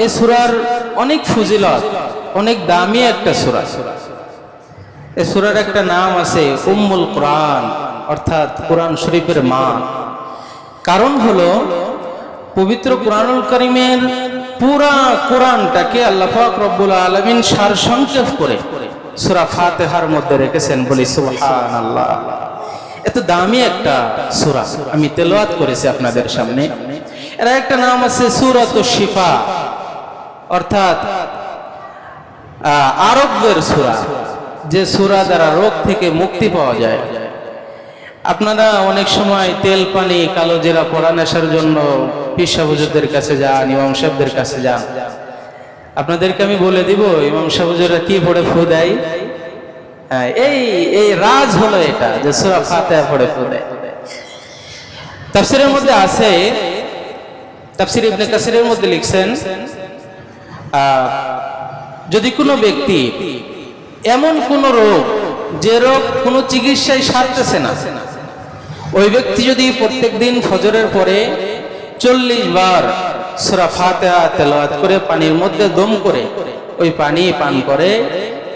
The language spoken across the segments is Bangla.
এই সূরার অনেক ফজিলত, অনেক দামি একটা সূরা। এই সূরার একটা নাম আছে উম্মুল কোরআন, অর্থাৎ কোরআন শরীফের মা। কারণ হলো পবিত্র কোরআনুল কারীমের পুরা কোরআনটাকে আল্লাহ পাক রব্বুল আলামিন সারসংক্ষেপ করে সূরা ফাতিহার মধ্যে রেখেছেন। বলি সুবহানাল্লাহ। এত দামি একটা সূরা আমি তেলাওয়াত করেছি আপনাদের সামনে। এর একটা নাম আছে সূরাতুশ শিফা, অর্থাৎ আরোগ্যের সূরা, যে সূরা দ্বারা রোগ থেকে মুক্তি পাওয়া যায়। আপনারা অনেক সময় তেল পানি কালো জিরা পড়া নেশার জন্য পীর সাহেব হুজুরদের কাছে যান, ইমাম সাহেবদের কাছে যান। আপনাদেরকে আমি বলে দিব ইমাম সাহেব হুজুররা কি পড়ে ফু দেয়। এই রাজ হলো এটা, যে সূরা ফাতিহা পড়ে ফু দেয়। তাফসীরের মধ্যে আছে, তাফসীর ইবনে কাসিরের মধ্যে লিখছেন, যদি কোনো ব্যক্তি এমন কোন রোগ, যে রোগ কোনো চিকিৎসায় সারতেছে না, ওই ব্যক্তি যদি প্রত্যেকদিন ফজরের পরে 40 বার সূরা ফাতিহা তেলাওয়াত করে পানির মধ্যে দম করে ওই পানি পান করে,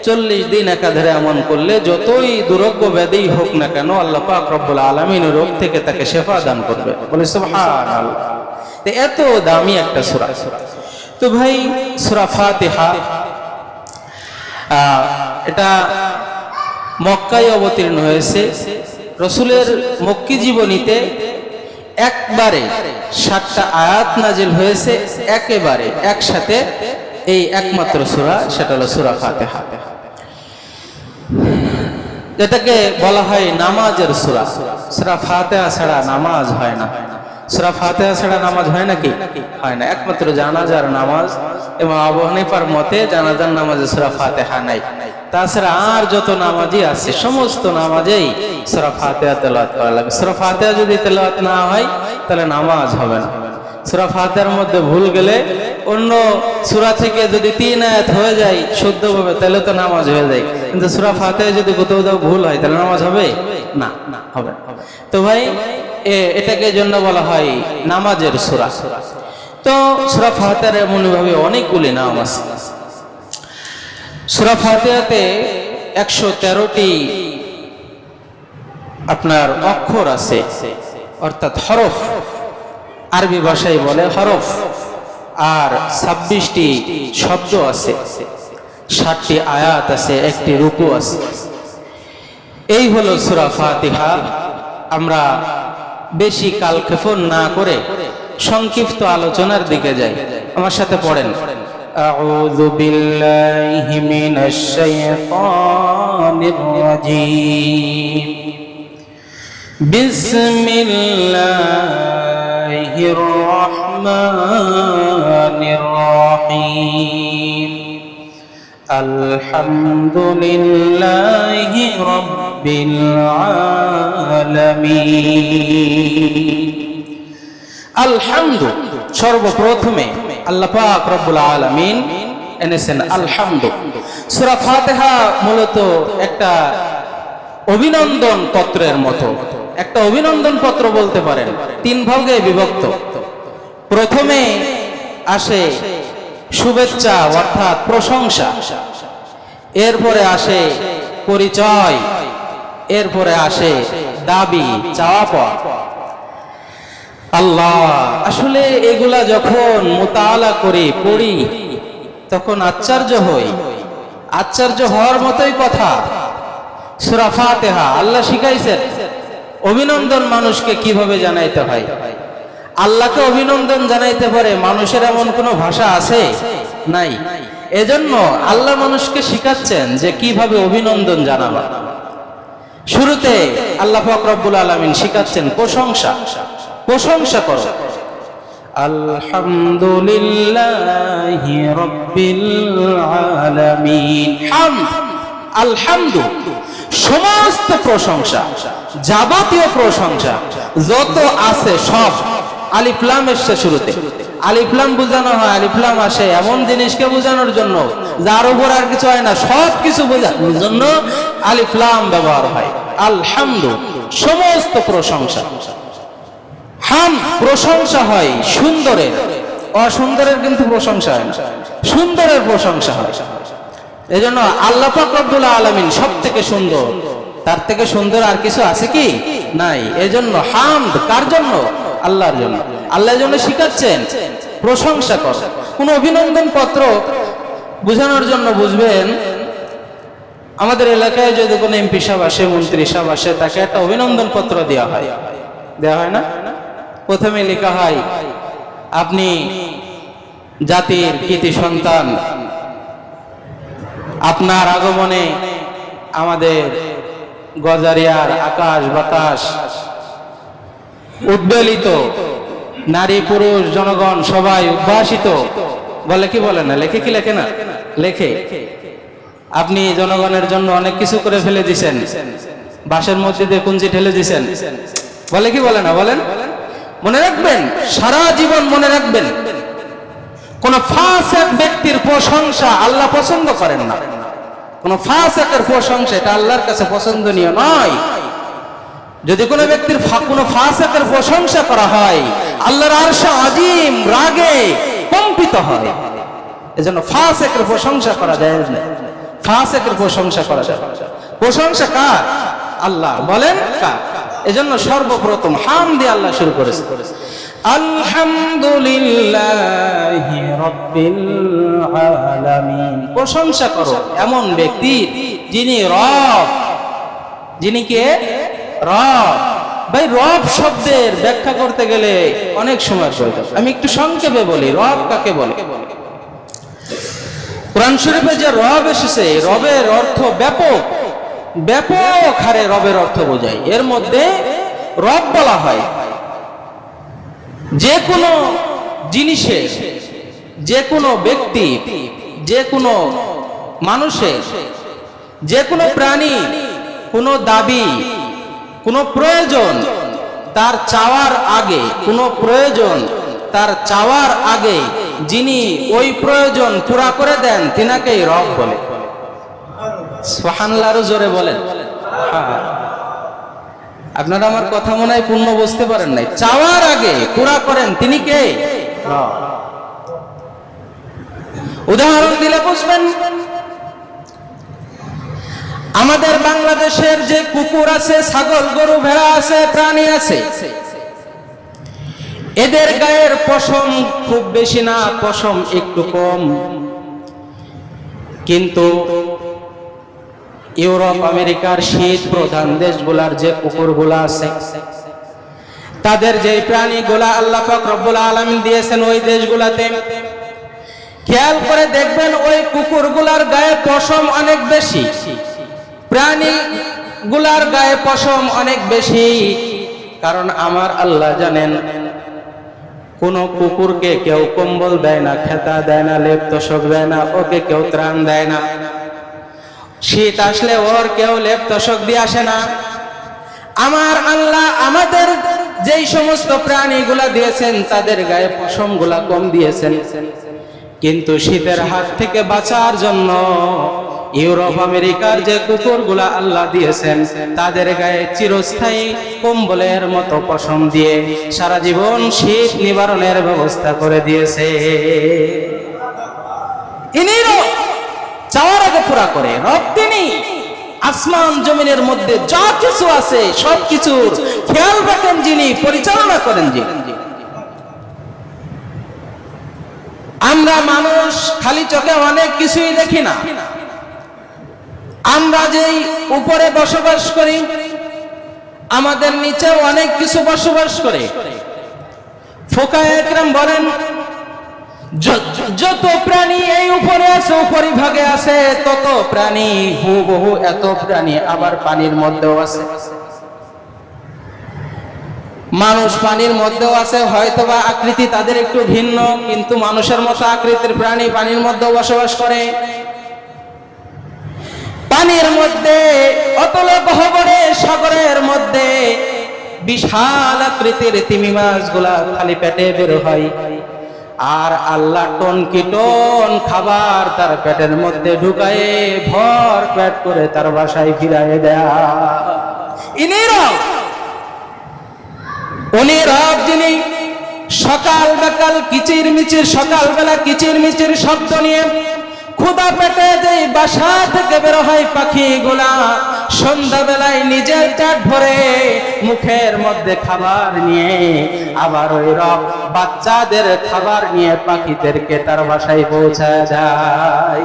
40 দিন একাধারে এমন করলে যতই দুরোগ্য ব্যাধি হোক না কেন আল্লাহ পাক রব্বুল আলামিন রোগ থেকে তাকে শিফা দান করবে। বলে সুবহানাল্লাহ। এত দামি একটা সূরা। তো ভাই সূরা ফাতিহা এটা মক্কায় অবতীর্ণ হয়েছে। রাসূলের মক্কি জীবনীতে একবারে 7টা আয়াত নাজিল হয়েছে, একেবারে একসাথে। এই একমাত্র সূরা, সেটা হলো সূরা ফাতিহা। এটাকে বলা হয় নামাজের সূরা। সূরা ফাতিহা ছাড়া নামাজ হয় না। সূরা ফাতিহা ছাড়া নামাজ হয় নাকি? হয় না। একমাত্র জানাজার নামাজ এবং আবু হানিফার মতে জানাজার নামাজে সূরা ফাতিহা নাই। তাছাড়া আর যত নামাজই আছে সমস্ত নামাজেই সূরা ফাতিহা তেলাওয়াত করা লাগে। সূরা ফাতিহা যদি তেলাওয়াত না হয় তাহলে নামাজ হবে না। সূরা ফাতিহার মধ্যে ভুল গেলে অন্য সূরা থেকে যদি 3 আয়াত হয়ে যায় শুদ্ধভাবে, তাহলে তো নামাজ হয়ে যায়। কিন্তু সূরা ফাতিহা যদি কোথাও ভুল হয় তাহলে নামাজ হবে না, হবে। তো ভাই এটাকে জন্য বলা হয় নামাজের সূরা। তো সূরা ফাতিহার এমনভাবে অনেকগুলি নাম আছে। সূরা ফাতিহাতে 113টি আপনার অক্ষর আছে, অর্থাৎ হরফ, আরবি ভাষায় বলে হরফ। আর 26টি শব্দ আছে, 7টি আয়াত আছে, 1টি রুকু আছে। এই হলো সূরা ফাতিহা। আমরা বেশি কালক্ষেপণ না করে সংক্ষিপ্ত আলোচনার দিকে যাই। আমার সাথে পড়েন, আউযু বিল্লাহি মিনাশ শাইতানির রাজীম, বিসমিল্লাহির রহমানির রহিম, আলহামদুলিল্লাহি রাব্বিল আলামিন। আলহামদু, সর্বপ্রথমে আল্লাহ পাক রব্বুল আলামিন এনেছেন আলহামদু। সূরা ফাতিহা মূলত একটা অভিনন্দন পত্রের মতো, একটা অভিনন্দন পত্র বলতে পারেন। 3 ভাগে বিভক্ত। প্রথমে আসে শুভেচ্ছা অর্থাৎ প্রশংসা, এরপরে আসে পরিচয়, এরপরে আসে দাবি, চাওয়া পাওয়া। আল্লাহ, আসলে এগুলা যখন মুতাআলা করি, পড়ি, তখন আশ্চর্য হই। আশ্চর্য হওয়ার মতোই কথা। সূরা ফাতিহা আল্লাহ শিখাইছেন অভিনন্দন মানুষকে কিভাবে জানাইতে হয়। আল্লাহকে অভিনন্দন জানাইতে পারে মানুষের এমন কোনো ভাষা আছে? নাই। এজন্য আল্লাহ মানুষকে শিখাচ্ছেন যে কিভাবে অভিনন্দন জানাবা। শুরুতে আল্লাহ পাক রব্বুল আলামিন শিখাচ্ছেন প্রশংসা। প্রশংসা করো। আলহামদুলিল্লাহি রাব্বিল আলামিন। হামদ, আলহামদু, সমস্ত প্রশংসা, যাবতীয় প্রশংসা যত আছে সব। আলিফ লাম এসে শুরুতে। আলিফ লাম বোঝানো হয়, আলিফ লাম আসে এমন জিনিসকে বোঝানোর জন্য যার উপর আর কিছু হয় না, সব কিছু বোঝানোর জন্য আলিফ লাম ব্যবহার হয়। আলহামদু, সমস্ত প্রশংসা। হাম, প্রশংসা হয় সুন্দরের, অসুন্দরের কিন্তু প্রশংসা হয় না, সুন্দরের প্রশংসা হয়। এই জন্য আল্লাহ পাক রব্বুল আলামিন সব থেকে সুন্দর, তার থেকে সুন্দর আর কিছু আছে কি? নাই। এই জন্য হামদ কার জন্য? আল্লাহর জন্য। আল্লাহর জন্য শিখাচ্ছেন প্রশংসা কর। কোন অভিনন্দন পত্র বোঝানোর জন্য বুঝবেন, আমাদের এলাকায় যদি কোনো এমপি সাহেব আসে, মন্ত্রী সাহেব আসে, তাকে একটা অভিনন্দন পত্র দেওয়া হয়, দেওয়া হয় না? প্রথমে লেখা হয়, আপনি জাতির কৃতি সন্তান, আপনার আগমনে আমাদের গজারিয়ার আকাশ বাতাস উদ্বেলিত, নারী পুরুষ জনগণ সবাই উদ্ভাসিত। বলে কি বলে না? লেখে কি লেখে না? লেখে। আপনি জনগণের জন্য অনেক কিছু করে ফেলে দিছেন, বাসের মধ্যে দিয়ে কুঞ্চি ঠেলে দিছেন। বলে কি বলে না? বলেন। মনে রাখবেন, সারা জীবন মনে রাখবেন, কোন ফাসিক ব্যক্তির প্রশংসা আল্লাহ পছন্দ করেন না। কোন ফাসিকের প্রশংসা এটা আল্লাহর কাছে পছন্দনীয় নয়। যদি কোনো ব্যক্তির কোন ফাসিকের প্রশংসা করা হয়, আল্লাহর আরশ আজিম রাগে কম্পিত হয়। এজন্য ফাসিকের প্রশংসা করা যায় না, ফাসিকের প্রশংসা করা যায়। প্রশংসা কার? আল্লাহ। বলেন কার? এজন্য সর্বপ্রথম হাম দিয়ে আল্লাহ শুরু করেছে, আলহামদুলিল্লাহি রাব্বিল আলামিন। প্রশংসা করো এমন ব্যক্তি যিনি রব। যিনি কে? রব। ভাই, রব শব্দের ব্যাখ্যা করতে গেলে অনেক সময় প্রয়োজন। আমি একটু সংক্ষেপে বলি, রব কাকে বলে। কোরআন শরীফে যে রব এসেছে, রবের অর্থ ব্যাপক, ব্যাপক হারে রবের অর্থ বোঝায়। এর মধ্যে রব বলা হয় যে কোনো জিনিসের, যে কোনো ব্যক্তি, যে কোনো মানুষের, যে কোনো প্রাণী, কোনো দাবি, কোনো প্রয়োজন তার চাওয়ার আগে, কোনো প্রয়োজন তার চাওয়ার আগে যিনি ওই প্রয়োজন পুরা করে দেন, তিনাকেই রব বলে। সুবহানাল্লাহ, জোরে বলেন। আপনারা আমার কথা মনে হয় পূর্ণ বুঝতে পারেন নাই। চাওয়ার আগে পুরা করেন, তিনি কে? রব। উদাহরণ দিলে বুঝবেন। আমাদের বাংলাদেশের যে কুকুর আছে, ছাগল, গরু, ভেড়া আছে, প্রাণী আছে, এদের গায়ের পশম খুব বেশি না, পশম একটু কম। কিন্তু ইউরোপ আমেরিকার শীত প্রধান দেশগুলার যে কুকুরগুলা আছে, তাদের যে প্রাণীগুলা আল্লাহ পাক রব্বুল আলামিন দিয়েছেন, ওই দেশগুলাতে খেয়াল করে দেখবেন ওই কুকুরগুলার গায়ে পশম অনেক বেশি, প্রাণীগুলার গায়ে পশম অনেক বেশি। কারণ আমার আল্লাহ জানেন, কোন কুকুরকে কেউ কম্বল দেয় না, খেতা দেয় না, লেপ তোশক দেয় না, ওকে কেউ ত্রাণ দেয় না। শীত আসলে ওর কেউ লেপ তোশক দিয়ে আসে না। আমার আল্লাহ আমাদের যেই সমস্ত প্রাণীগুলা দিয়েছেন, তাদের গায়ে পশম গুলা কম দিয়েছেন। কিন্তু শীতের হাত থেকে বাঁচার জন্য ইউরোপ আমেরিকার যে কুকুরগুলা আল্লাহ দিয়েছেন, তাদের গায়ে চিরস্থায়ী কম্বলের মতো পশম দিয়ে সারা জীবন শীত নিবারণের ব্যবস্থা করে দিয়েছে। ইনি রব, চাওয়ার আগে পুরা করে। রব তিনি আসমান জমিনের মধ্যে যা কিছু আছে সবকিছুর খেয়াল রাখেন যিনি, পরিচালনা করেন যিনি। আমরা মানুষ খালি চোখে অনেক কিছুই দেখি না। আমরা যেই উপরে বসবাস করি, আমাদের নিচে অনেক কিছু বসবাস করে। ফুকায়ে কেরাম বলেন, যত প্রাণী এই উপরে আছে, উপরিভাগে আছে, তত প্রাণী হুবহু এত প্রাণী আবার পানির মধ্যেও আছে। মানুষ পানির মধ্যেও আছে, হয়তোবা আকৃতি তাদের একটু ভিন্ন, কিন্তু মানুষের মতো আকৃতির প্রাণী পানির মধ্যেও বসবাস করে। পানির মধ্যে অতল গহ্বরে, সাগরের মধ্যে বিশাল আকৃতির তিমি মাছগুলা খালি পেটে বের হয়, আর আল্লাহ টন কি টন খাবার তার পেটের মধ্যে ঢুকায়ে ভর পেট করে তার বাসায় ফিরায় দেয়। ইনি রব, উনি রব যিনি সকাল বেকাল কিচির মিচির, সকালবেলা কিচির মিচির শব্দ নিয়ে ক্ষুধা পেটে যে বাসা থেকে বের হয় পাখিগুলা, সন্ধ্যাবেলায় নিজের পেট ভরে মুখের মধ্যে খাবার নিয়ে আবার ওই রব বাচ্চাদের খাবার নিয়ে পাখিদেরকে তার বাসায় পৌঁছায় যায়।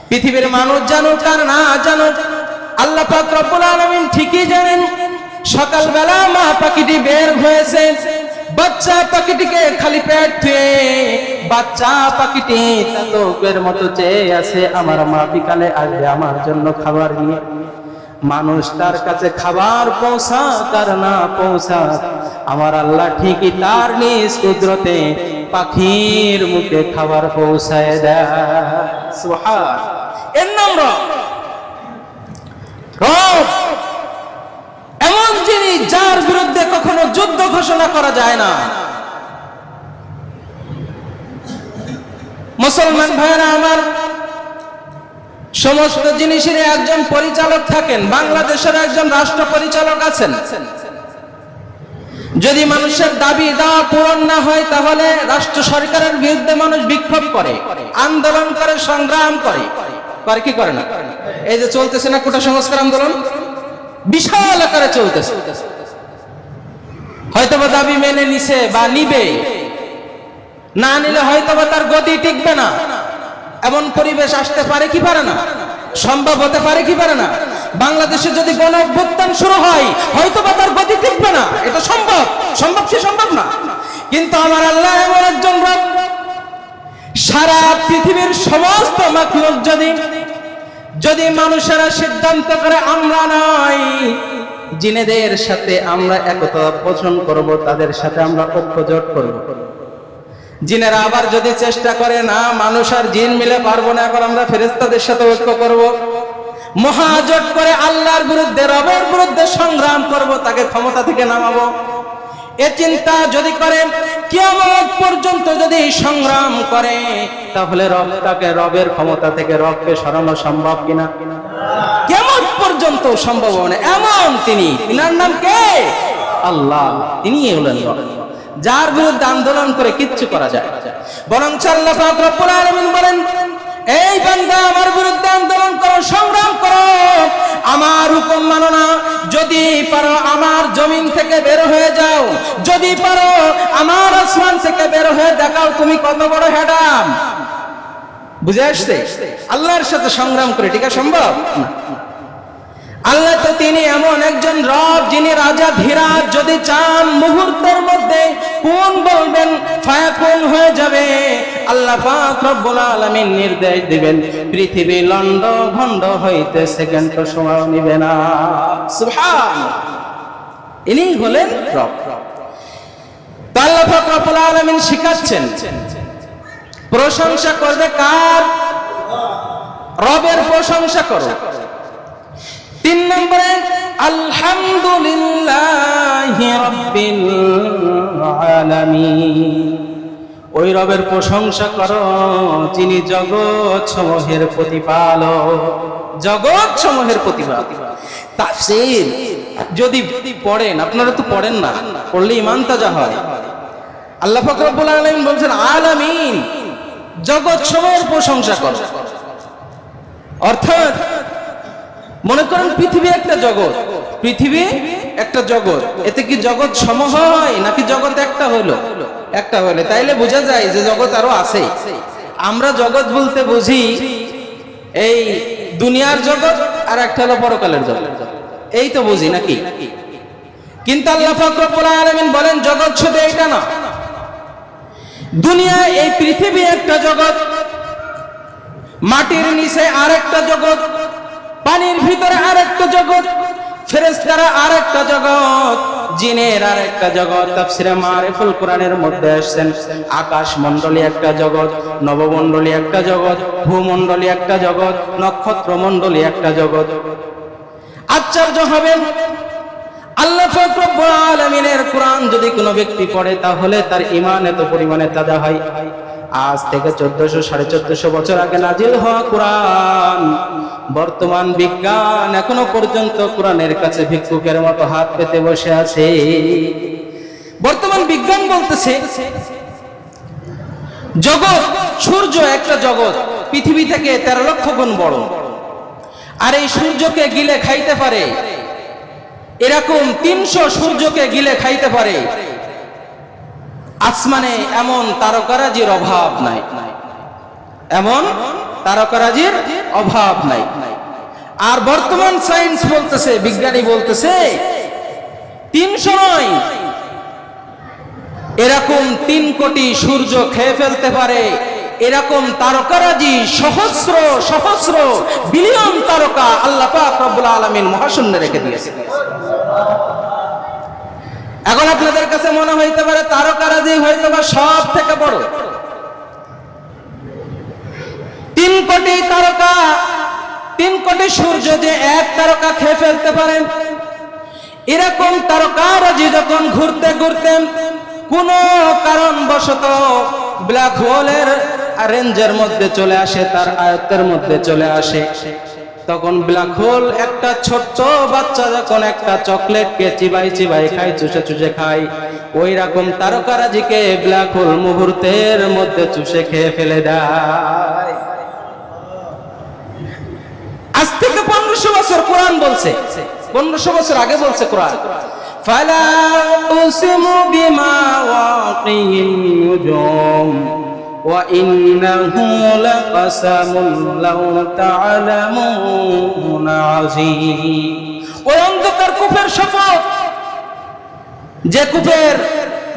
পৃথিবীর মানুষ জানুক আর না জানুক, আল্লাহ পাক রব্বুল আলামিন ঠিকই জানেন। সকালবেলা মা পাখিটি বের হয়েছে, বাচ্চা পাখিটিকে খালি পেট ধুয়ে বাচ্চা পাখিটি তাতকের মতো চেয়ে আছে আমার মা বিকালে আসবে আমার জন্য খাবার নিয়ে। মানুষ তার কাছে খাবার পৌঁছাক আর না পৌঁছাক, আমার আল্লাহ ঠিকই তার নিজ কুদরতে পাখির মুখে খাবার পৌঁছায় দেয়। সুবহান, এর নাম রব। রব এমন জিনিস যার বিরুদ্ধে কখনো যুদ্ধ ঘোষণা করা যায় না। মুসলমান ভাইরা আমার, সমস্ত জিনিসের একজন পরিচালক থাকেন। বাংলাদেশের একজন রাষ্ট্র পরিচালক আছেন। যদি মানুষের দাবি দাওয়া পূরণ না হয় তাহলে রাষ্ট্র সরকারের বিরুদ্ধে মানুষ বিক্ষোভ করে, আন্দোলন করে, সংগ্রাম করে। করে কি করে না? এই যে চলতেছে না কোটা সংস্কার আন্দোলন, বিশাল আকারে চলতেছে। হয়তোবা দাবি মেনে নিছে বা নিবে, না নিলে হয়তোবা তার গতি টিকবে না। এমন পরিবেশ আসতে পারে কি পারে না? সম্ভব হতে পারে কি পারে না? বাংলাদেশে যদি গণ অভ্যুত্থান শুরু হয় হয়তোবা তার গতি টিকবে না। এটা সম্ভব, সম্ভব কি সম্ভব না? কিন্তু আমার আল্লাহ এমন একজন রব, সারা পৃথিবীর সমস্ত মাখলুক যদি মানুষেরা সিদ্ধান্ত করে আমরা নয়, জিনেদের সাথে আমরা একতা পোষণ করব, তাদের সাথে আমরা ঐক্যজোট করব। জিনেরা আবার যদি চেষ্টা করে না মানুষ আর জিন মিলে পারবো না, এখন আমরা ফেরেশতাদের সাথে ঐক্য করব, মহাজোট করে আল্লাহর বিরুদ্ধে রবের বিরুদ্ধে সংগ্রাম করব, তাকে ক্ষমতা থেকে নামাবো, এ চিন্তা যদি করে, কিয়ামত পর্যন্ত যদি সংগ্রাম করে, তাহলে রবটাকে, রবের ক্ষমতা থেকে রবকে সরানো সম্ভব কিনা? কিয়ামত পর্যন্ত সম্ভব হবে। এমন তিনি, তিনার নাম কে? আল্লাহ। তিনি হলেন রব, যার বিরুদ্ধে আন্দোলন করে কিচ্ছু করা যায়। বরং আল্লাহ পাক রব্বুল আলামিন বলেন, এই বান্দা আমার বিরুদ্ধে আন্দোলন করো, সংগ্রাম করো, আমার হুকুম মানো না, যদি পারো আমার জমিন থেকে বের হয়ে যাও, যদি পারো আমার আসমান থেকে বের হয়ে দেখাও তুমি কত বড় হেডাম। বুঝে আসছে? আল্লাহর সাথে সংগ্রাম করে টিকা সম্ভব না। আল্লাহ তো তিনি এমন একজন রব, যিনি রাজা ধীরাজ, যদি চান মুহূর্তের মধ্যে কোন বলবেন ফায়াকুন হয়ে যাবে। আল্লাহ পাক রব্বুল আলামিন নির্দেশ দিবেন, পৃথিবী লন্ড ভন্ড হইতে সেকেন্ড সময় নিবে না। সুবহানাল্লাহ, ইনি হলেন রব। আল্লাহ পাক রব্বুল আলামিন শিখাচ্ছেন, প্রশংসা করবে কার? রবের প্রশংসা করো। 3 নম্বরে আলহামদুলিল্লাহি রাব্বিল আলামিন, ওই রবের প্রশংসা করো যিনি জগৎ সমূহের প্রতিপালক। জগৎ সমূহের প্রতিপালক। তাফসীর যদি পড়েন, আপনারা তো পড়েন না, পড়লে ঈমান তাজা হয়। আল্লাহ পাক রব্বুল আলামিন বলছেন আলামিন, জগৎ সমূহের প্রশংসা করো। অর্থাৎ মনে করেন পৃথিবী একটা জগৎ, পৃথিবী একটা জগৎ, এতে কি জগৎ সমূহ হয় নাকি জগৎ একটা হলো? একটা হলে তাইলে বোঝা যায় যে জগৎ আরো আছে। আমরা জগৎ বলতে বুঝি এই দুনিয়ার জগৎ, আর একটা হলো পরকালের জগৎ, এই তো বুঝি নাকি? কিন্তু আল্লাহ পাক রব্বুল আলামিন বলেন জগৎ শুধু এটা না, দুনিয়া এই পৃথিবী একটা জগৎ, মাটির নিচে আরেকটা জগৎ, পানির ভিতরে আরেকটা জগৎ, ফেরেশতারা আরেকটা জগৎ, জিনের আরেকটা জগৎ। তাফসীরে মারিফুল কোরআনের মধ্যে আসছেন আকাশ মণ্ডলী একটা জগৎ, নবমণ্ডলী একটা জগৎ, ভূমণ্ডলী একটা জগৎ, নক্ষত্র মণ্ডলী একটা জগৎ। আশ্চর্য হবেন, আল্লাহ পাক রব্বুল আলামিনের কোরআন যদি কোনো ব্যক্তি পড়ে তাহলে তার ঈমান এত পরিমাণে তাজা হয়। আজ থেকে 1400-1450 বছর আগে নাজিল হওয়া কোরআন, বর্তমান বিজ্ঞান এখনো পর্যন্ত কোরআনের কাছে ভিক্ষুকের মতো হাত পেতে বসে আছে। বর্তমান বিজ্ঞান বলতেছে জগৎ, সূর্য একটা জগৎ, পৃথিবী থেকে 13 লক্ষ গুণ বড়। আর এই সূর্যকে গিলে খাইতে পারে এরকম 300 সূর্যকে গিলে খাইতে পারে। আসমানে এমন তারকারাজির অভাব নাই, এমন তারকারাজির অভাব নাই। আর বর্তমান সায়েন্স বলতেছে, বিজ্ঞানী বলতেছে 300 নয়, এরকম 3 কোটি সূর্য খেয়ে ফেলতে পারে এরকম তারকারাজি সহস্র সহস্র বিলিয়ন তারকা আল্লাহ পাক রব্বুল আলামিন মহাশূন্যে রেখে দিয়েছে। এখন আপনাদের কাছে মনে হইতে পারে তারকারাজি হয়তো বা সব থেকে বড়। 3 কোটি তারকা, 3 কোটি সূর্য যে এক তারকা খেয়ে ফেলতে পারেন, এরকম তারকারাজি যখন ঘুরতে ঘুরতে কোন কারণবশত ব্ল্যাক হোলের রেঞ্জের মধ্যে চলে আসে, তার আয়ত্তের মধ্যে চলে আসে, তখন ব্ল্যাক হোল একটা ছোট্ট বাচ্চা যখন একটা চকলেটকে চিবাই চিবাই খায়, চুষে চুষে খায়, ওই রকম তারকারাজিকে ব্ল্যাক হোল মুহূর্তের মধ্যে চুষে খেয়ে ফেলে দেয়। আজ থেকে 1500 বছর কোরআন বলছে, 1500 বছর আগে বলছে কোরআন, ফালা উকসিমু বিমা ওয়াকিন নুজুম ওয়া ইন্নাহু লাকাসামুন লাউ তা'লামুনা আযীম। ওই অন্ধকার কূপের শপথ, যে কূপের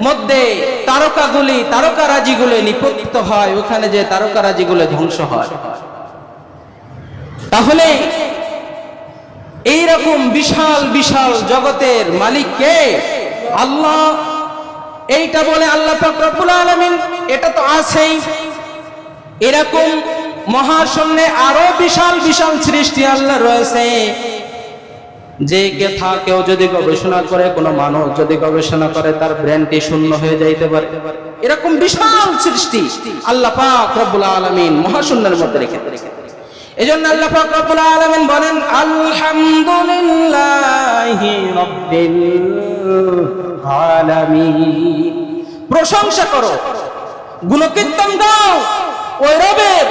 মধ্যে তারকাগুলি, তারকারাজিগুলো নিপতিত হয়, ওখানে যে তারকারাজিগুলো ধ্বংস হয়। তাহলে এইরকম বিশাল বিশাল জগতের মালিক কে? আল্লাহ। এইটা বলে আল্লাহ পাক রব্বুল আলামিন, এটা তো আছেই, এরকম মহাশূন্যে আরো বিশাল বিশাল সৃষ্টি আল্লাহ রয়েছে, যে কথা কেউ যদি গবেষণা করে, কোনো মানুষ যদি গবেষণা করে, তার ব্রেনটি শূন্য হয়ে যাইতে পারে। এরকম বিশাল সৃষ্টি আল্লাহ পাক রব্বুল আলামিন মহাশূন্যের মধ্যে রেখে দিয়েছেন। এজন্য আল্লাহ পাক রব্বুল আলামিন বলেন আলহামদুলিল্লাহি রাব্বিল আলামিন। প্রশংসা করো, গুণকীর্তন গাও ওই রবের,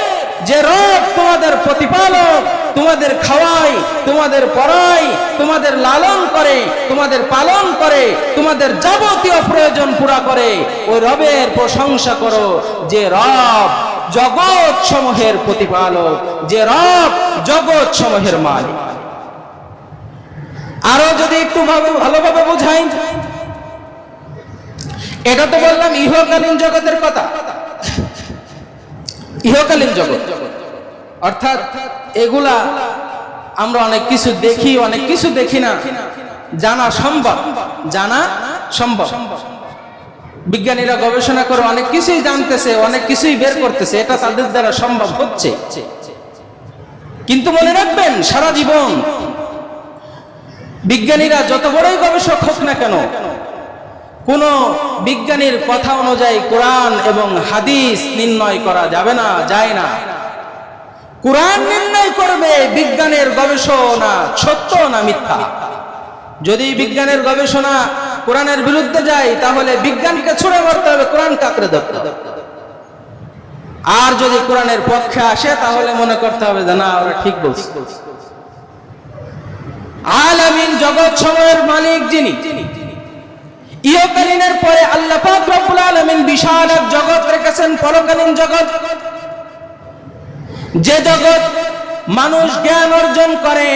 যে রব তোমাদের প্রতিপালক, তোমাদের খাওয়ায়, তোমাদের পড়ায়, তোমাদের লালন করে, তোমাদের পালন করে, তোমাদের যাবতীয় প্রয়োজন পুরা করে। ওই রবের প্রশংসা করো, যে রব জগৎ সমূহের প্রতিপালক, যে রব জগৎ সমূহের মালিক। আরো যদি একটু ভালোভাবে বোঝাই, এটা তো বললাম ইহকালীন জগতের কথা, ইহকালীন জগৎ অর্থাৎ এগুলা আমরা অনেক কিছু দেখি, অনেক কিছু দেখি না, জানা সম্ভব, জানা সম্ভব। বিজ্ঞানীরা গবেষণা করে অনেক কিছুই জানতেছে, অনেক কিছুই বের করতেছে, এটা তাদের দ্বারা সম্ভব হচ্ছে। কিন্তু মনে রাখবেন, সারা জীবন বিজ্ঞানীরা যত বড়ই গবেষক হোক না কেন, কোন বিজ্ঞানীর কথা অনুযায়ী কোরআন এবং হাদিস নির্ণয় করা যাবে না, যায় না। কোরআন নির্ণয় করবে বিজ্ঞানের গবেষণা সত্য না মিথ্যা। যদি বিজ্ঞানের গবেষণা কোরআনের বিরুদ্ধে যায়, তাহলে বিজ্ঞানকে ছুড়ে মারতে হবে, কোরআন কাকড়ে ধরতে হবে। আর যদি কোরআনের পক্ষে আসে, তাহলে মনে করতে হবে যে না, ওরা ঠিক বলছে। আলামিন জগৎ সমূহের মালিক যিনি, ইহকালীনের পরে আল্লাহ পাক রব্বুল আলামিন বিশাল এক জগৎ রেখেছেন, পরকালীন জগৎ। যে জগৎ মানুষ জ্ঞান অর্জন করে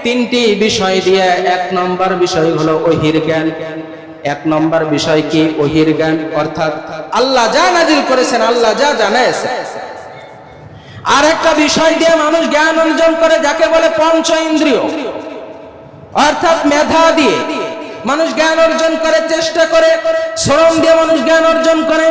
3টি বিষয় দিয়ে। 1 নম্বর বিষয় হলো ওহীর জ্ঞান। 1 নম্বর বিষয় কি? ওহীর জ্ঞান, অর্থাৎ আল্লাহ যা নাজিল করেছেন, আল্লাহ যা জানাইছেন। আর একটা বিষয় দিয়ে মানুষ জ্ঞান অর্জন করে, যাকে বলে পঞ্চ ইন্দ্রিয়, অর্থাৎ মেধা দিয়ে মানুষ জ্ঞান অর্জন করে, চেষ্টা করে, শ্রম দিয়ে মানুষ জ্ঞান অর্জন করে।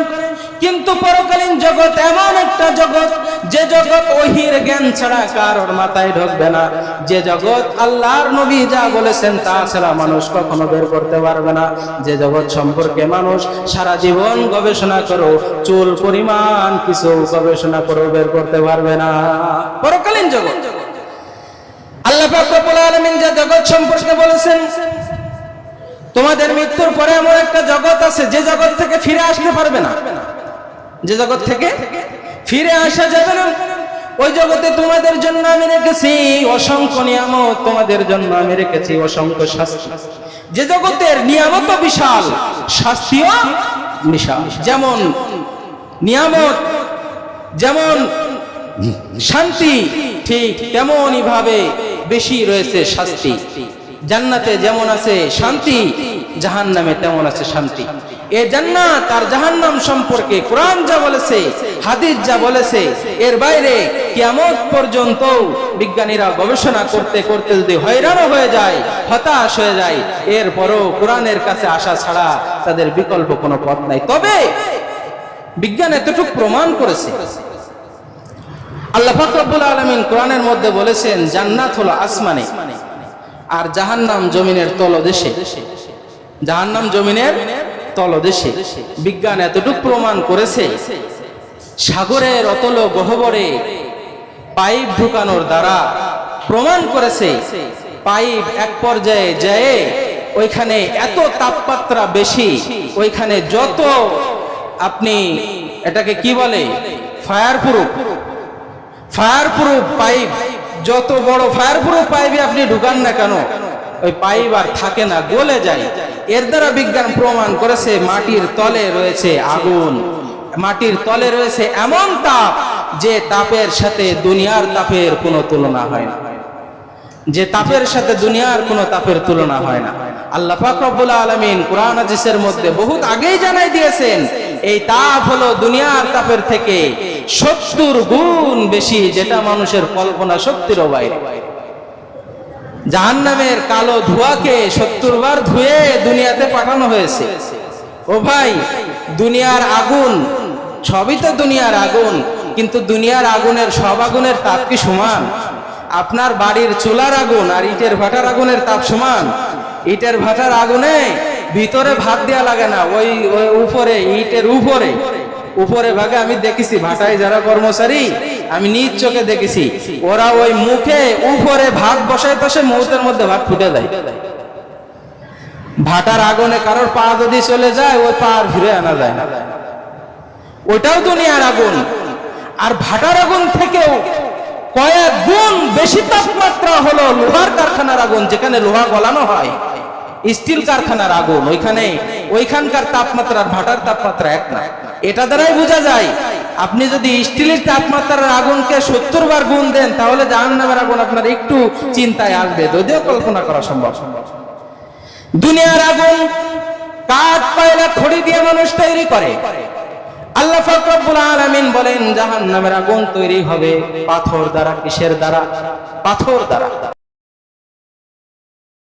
কিন্তু পরকালীন জগৎ এমন একটা জগৎ, যে জগৎ ওহীর জ্ঞান ছাড়া কারোর মাথায় ঢুকবে না, যে জগৎ আল্লাহর নবী যা বলেছেন তা ছাড়া মানুষ কখনো বের করতে পারবে না, যে জগৎ সম্পর্কে মানুষ সারা জীবন গবেষণা করো, চুল পরিমাণ কিছু গবেষণা করো, বের করতে পারবে না। পরকালীন জগৎ আল্লাহ পাক রব্বুল আলামিন যে জগৎ সম্পর্কে বলেছেন, তোমাদের মৃত্যুর পরে এমন একটা জগৎ আছে যে জগৎ থেকে ফিরে আসতে পারবে না, যে জগৎ থেকে ফিরে আসা যাবে না। ওই জগতে তোমাদের জন্য আমি রেখেছি অসংখ্য নিয়ামত, তোমাদের জন্য আমি রেখেছি অসংখ্য শাস্তি। যে জগতের নিয়ামত বিশাল, শাস্তিও বিশাল। যেমন নিয়ামত, যেমন শান্তি, ঠিক তেমনই ভাবে বেশি রয়েছে শাস্তি। জান্নাতে যেমন আছে শান্তি, জাহান্নামে তেমন আছে শান্তি। এই জান্নাত আর জাহান্নাম সম্পর্কে কোরআন যা বলেছে, হাদিস যা বলেছে, এর বাইরে কিয়ামত পর্যন্ত বিজ্ঞানীরা গবেষণা করতে করতে যদি হয়রান হয়ে যায়, হতাশ হয়ে যায়, এরপরও কোরআনের কাছে আসা ছাড়া তাদের বিকল্প কোনো পথ নাই। তবে বিজ্ঞান এতটুকু প্রমাণ করেছে, আল্লাহ পাক রব্বুল আলামিন কোরআনের মধ্যে বলেছেন জান্নাত হলো আসমানে আর জাহান্নাম জমিনের তলদেশে। জাহান্নাম জমিনের তলদেশে। বিজ্ঞান এতটুকু প্রমাণ করেছে, সাগরের অতল গহ্বরে পাইপ ঢুকানোর দ্বারা প্রমাণ করেছে পাইপ এক পর্যায়ে যায় ওইখানে এত তাপমাত্রা বেশি, ওইখানে যত আপনি এটাকে কি বলে ফায়ার প্রুফ পাইপ, যত বড় ফায়ার প্রুফ পাইপে আপনি ঢুকান না কেন ওই পাইপ আর থাকে না, গলে যায়। এর দ্বারা বিজ্ঞান প্রমাণ করেছে মাটির তলে রয়েছে আগুন, মাটির তলে রয়েছে এমন তাপ যে তাপের সাথে দুনিয়ার তাপের কোনো তুলনা হয় না, যে তাপের সাথে দুনিয়ার কোনো তাপের তুলনা হয় না। আল্লাহ পাক রব্বুল আলামিন কোরআন হাদিসের মধ্যে বহুত আগেই জানাই দিয়েছেন এই তাপ হলো দুনিয়ার তাপের থেকে 70 গুণ বেশি, যেটা মানুষের কল্পনা শক্তিরও বাইরে। জাহান্নামের কালো ধোঁয়াকে 70 বার ধুয়ে দুনিয়াতে পাঠানো হয়েছে। ও ভাই, দুনিয়ার আগুন, সবই তো দুনিয়ার আগুন, কিন্তু দুনিয়ার আগুনের সব আগুনের তাপ কি সমান? আপনার বাড়ির চুলার আগুন আর ইটের ভাটার আগুনের তাপ সমান? ইটের ভাটার আগুনে ভিতরে ভাত দেওয়া লাগে না, ওই উপরে ইটের উপরে ভাগে আমি দেখেছি ভাটায় যারা কর্মচারী, আমি নিজ চোখে দেখেছি, ওরা ওই মুখে উপরে ভাত বসাইতে সে মুহূর্তের মধ্যে ভাত ফুটে যায়। ভাটার আগুনে কারোর পা যদি চলে যায় ওই পা আর ফিরে আনা যায় না। ওটাও দুনিয়ার আগুন। আর ভাটার আগুন থেকেও কয়েক গুণ বেশি তাপমাত্রা হলো লোহার কারখানার আগুন, যেখানে লোহা গলানো হয়, স্টিল কারখানার আগুন। ওইখানকার তাপমাত্রা আর ভাটার তাপমাত্রা এক না। এটা দ্বারাই বোঝা যায় আপনি যদি স্টিলের তাপমাত্রার আগুনকে 70 বার গুণ দেন তাহলে জাহান্নামের আগুন আপনার একটু চিন্তায় আসবে, যদিও কল্পনা করা সম্ভব। দুনিয়ার আগুন কাঠ কয়লা খড়ি দিয়ে মানুষ তৈরি করে। আল্লাহ পাক রব্বুল আলামিন বলেন জাহান্নামের আগুন তৈরি হবে পাথর দ্বারা। কিসের দ্বারা? পাথর দ্বারা।